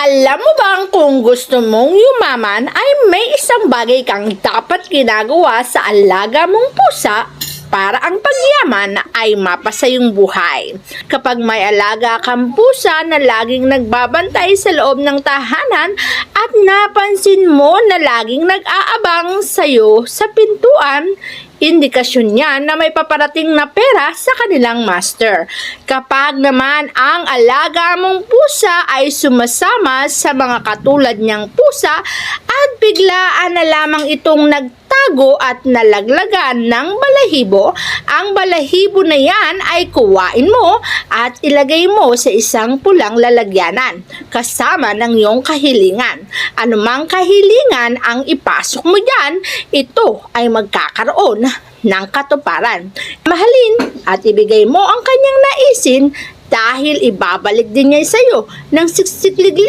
Alam mo bang kung gusto mong yumaman ay may isang bagay kang dapat ginagawa sa alaga mong pusa para ang pagyaman ay mapasa yung buhay. Kapag may alaga kang pusa na laging nagbabantay sa loob ng tahanan at napansin mo na laging nag-aabang sa'yo sa pintuan, indikasyon yan na may paparating na pera sa kanilang master. Kapag naman ang alaga mong pusa ay sumasama sa mga katulad niyang pusa at biglaan na lamang itong nagtago at nalaglagan ng balahibo, ang balahibo na yan ay kuwain mo at ilagay mo sa isang pulang lalagyanan kasama ng iyong kahilingan. Anumang kahilingan ang ipasok mo dyan, ito ay magkakaroon ng katuparan. Mahalin at ibigay mo ang kanyang naisin dahil ibabalik din niya sa iyo ng siksikliglig